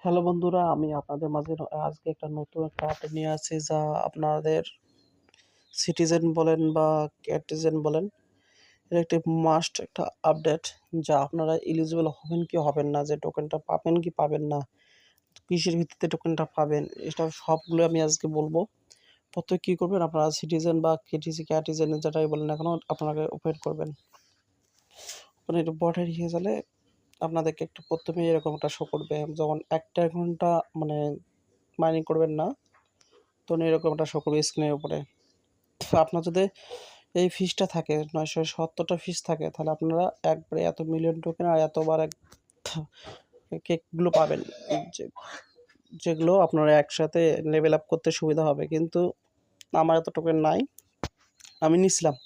Hello বন্ধুরা, আমি আপনাদের মাঝে আজকে একটা নতুন একটা আপডেট নিয়ে আসছি, যা আপনাদের সিটিজেন বলেন বা ক্যাটিজেন বলেন, এর একটি মাস্ট একটা আপডেট, যা আপনারা এলিজিবল হবেন কি হবেন না, যে টোকেনটা পাবেন কি পাবেন না, কিসের ভিত্তিতে টোকেনটা পাবেন, এটা সবগুলো আমি আজকে বলবো। প্রত্যেক কী করবেন, আপনারা সিটিজেন বা কেটিসি ক্যাটিজেন যেটাই বলেন না কেন, আপনাকে ওপেন করবেন। ওপেন একটু বটে রেখে গেলে আপনাদেরকে একটু প্রথমে এরকম একটা শো করবে, যখন 1 ঘন্টা মানে মাইনিং করবেন না, তখন এরকম একটা শো করবে স্ক্রিনের উপরে। আপনার যদি এই ফিসটা থাকে 970টা ফিস থাকে, তাহলে আপনারা একবারে এত মিলিয়ন টোকেন আর এতবার কেকগুলো পাবেন, যে যেগুলো আপনারা একসাথে লেভেল আপ করতে সুবিধা হবে। কিন্তু আমার এত টোকেন নাই, আমি নিছিলাম,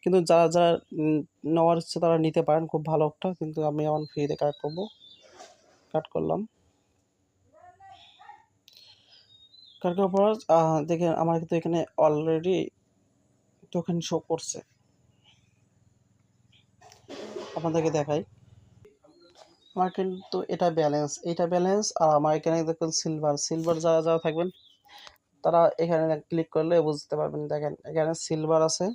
কিন্তু যারা যারা নেওয়ার ইচ্ছে তারা নিতে পারেন, খুব ভালো একটা। কিন্তু আমি আমার ফ্রিতে কালেক্ট করবো, কাট করলাম। কাট করার পর দেখেন আমার কিন্তু এখানে অলরেডি টোকেন শো করছে, আপনাদেরকে দেখাই। আমার কিন্তু এটা ব্যালেন্স, আর আমার এখানে দেখুন সিলভার যারা যারা থাকবেন তারা এখানে ক্লিক করলে বুঝতে পারবেন। দেখেন এখানে সিলভার আছে,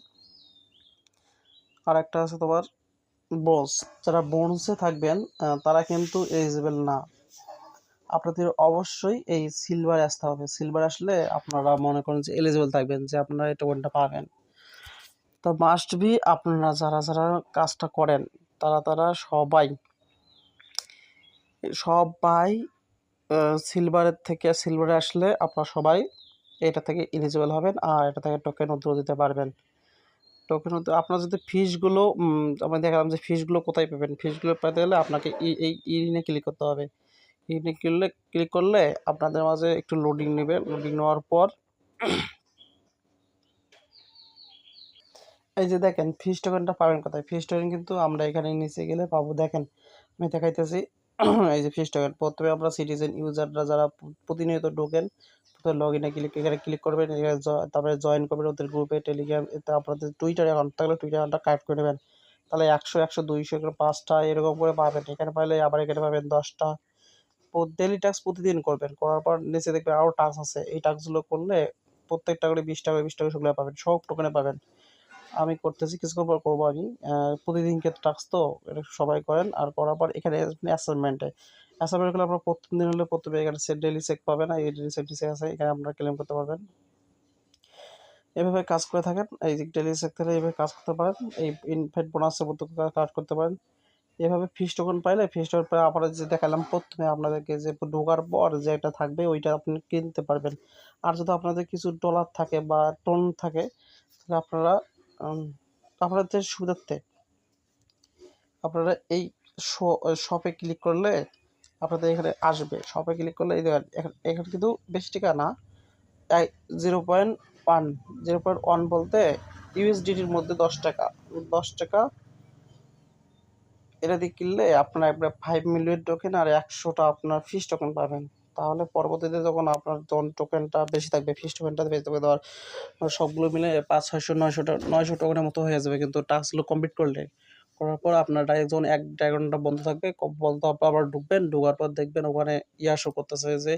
আর একটা আছে তোমার ব্রোঞ্জ। যারা ব্রোঞ্জে থাকবেন তারা কিন্তু এলিজিবল না, আপনাদের অবশ্যই এই সিলভার আসতে হবে। সিলভার আসলে আপনারা মনে করেন যে এলিজিবল থাকবেন, যে আপনারা এই টোকেনটা পাবেন। তো মাস্ট বি আপনারা যারা যারা কাজটা করেন তারা তারা সবাই সবাই সিলভারে আসলে আপনারা সবাই এটা থেকে এলিজিবল হবেন, আর এটা থেকে টোকেন উইথড্র দিতে পারবেন। টোকেন আপনার যদি ফিসগুলো আমি দেখালাম যে ফিসগুলো কোথায় পাবেন। ফিসগুলো পেতে গেলে আপনাকে এই ইনে ক্লিক করতে হবে। ইনে ক্লিক করলে আপনাদের মাঝে একটু লোডিং নেবে। লোডিং নেওয়ার পর এই যে দেখেন ফিস টোকেনটা পাবেন কোথায়। ফিস টোকেন কিন্তু আমরা এখানে নিচে গেলে পাবো। দেখেন আমি দেখাইতেছি। এই যে ফিস টোকেন, প্রথমে আমরা সিটিজেন ইউজাররা যারা প্রতিনিয়ত ঢোকেন, লগ ইনে এখানে ক্লিক করবেন, তারপরে জয়েন করবেন ওদের গ্রুপে, টেলিগ্রাম, আপনাদের টুইটার অ্যাকাউন্ট থাকলে টুইটার অ্যাকাউন্টটা কানেক্ট করে নেবেন। তাহলে 100 200 করে 5টা এরকম করে পাবেন। এখানে পাইলে আবার এখানে পাবেন 10টা। ডেইলি টাস্ক প্রতিদিন করবেন, করার পর নিচে দেখবেন আরও টাস্ক আছে। এই টাস্কগুলো করলে প্রত্যেকটা করে 20 টাকা সেগুলো পাবেন, সব টোকেনে পাবেন। আমি করতেছি, কিছুক্ষণ পর করবো আমি। প্রতিদিনকে টাস্ক তো এটা সবাই করেন। আর করার পর এখানে অ্যাসাইনমেন্টগুলো আপনার প্রথম দিন হলে প্রথমে এখানে ডেইলি চেক পাবেন, আর এই ডেইলি চেক আছে, এখানে আপনারা ক্লেম করতে পারবেন। এভাবে কাজ করে থাকেন, এই যে ডেইলি চেক থেকে এইভাবে কাজ করতে পারেন। এই ইনভাইট বোনাসের মতো কাজ করতে পারেন। এভাবে ফিস টোকেন পাইলে ফিস টোকেন পাই আপনারা যে দেখালাম প্রথমে আপনাদেরকে, যে ঢোকার পর যে এটা থাকবে ওইটা আপনি কিনতে পারবেন। আর যদি আপনাদের কিছু ডলার থাকে বা টোন থাকে, তাহলে আপনারা আপনাদের সুবিধার্থে আপনারা এই শপে ক্লিক করলে আপনাদের এখানে আসবে। শপে ক্লিক করলে এই দেখেন এখানে কিন্তু বেশি টাকা না, 0.1 0.1 বলতে ইউএসডিটির মধ্যে 10 টাকা। 10 টাকা এটা দিয়ে কিনলে আপনার একবার 5 মিলিয়ন টোকেন আর 100টা আপনার ফিস টোকেন পাবেন। তাহলে পরবর্তীতে যখন আপনার টোকেনটা বেশি থাকবে, ফিস টোকেনটা বেশি থাকবে, ধর সবগুলো মিলে 500 600 900 টোকেনের মতো হয়ে যাবে। কিন্তু টাস্কগুলো কমপ্লিট করার পর আপনার ডাইরেক্ট যখন 1 ঘন্টা বন্ধ থাকবে, বন্ধ হওয়ার পর আবার ঢুকবেন। ঢোকার পর দেখবেন ওখানে শো করতেছে, যে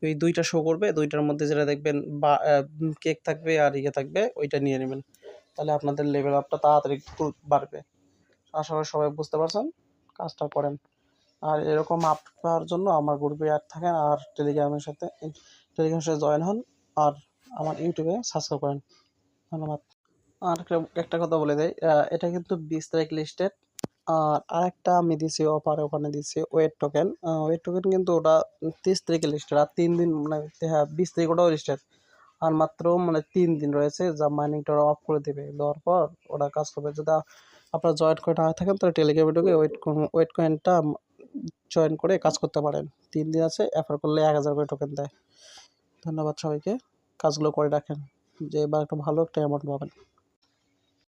ওই 2টা শো করবে। 2টার মধ্যে যেটা দেখবেন বা কেক থাকবে আর থাকবে, ওইটা নিয়ে নেবেন। তাহলে আপনাদের লেভেল আপটা তাড়াতাড়ি একটু বাড়বে। আশা করি সবাই বুঝতে পারছেন, কাজটা করেন। আর এরকম আপডেট পাওয়ার জন্য আমার গ্রুপে অ্যাড থাকেন, আর টেলিগ্রামের সাথে জয়েন হন, আর আমার ইউটিউবে সাবস্ক্রাইব করেন। ধন্যবাদ। আর একটা কথা বলে দেয়, এটা কিন্তু 20 তারিখ লিস্টেড। আর আরেকটা আমি দিছি অফার, ওখানে দিছি ওয়েট টোকেন কিন্তু ওটা 30 তারিখে লিস্টেড। আর 3 দিন মানে, হ্যাঁ 20 তারিখ ওটাও লিস্টেড। আর মাত্র মানে 3 দিন রয়েছে, যা মাইনিংটা ওরা অফ করে দেবে। দেওয়ার পর ওরা কাজ করবে। যদি আপনারা জয়েন করে না থাকেন, তাহলে টেলিগ্রামে ঢুকে ওয়েট কয়েনটা জয়েন করে কাজ করতে পারেন। 3 দিন আছে, অফার করলে 1000 করে টোকেন দেয়। ধন্যবাদ সবাইকে, কাজগুলো করে রাখেন, যে এবার একটা ভালো একটা অ্যামাউন্ট পাবেন।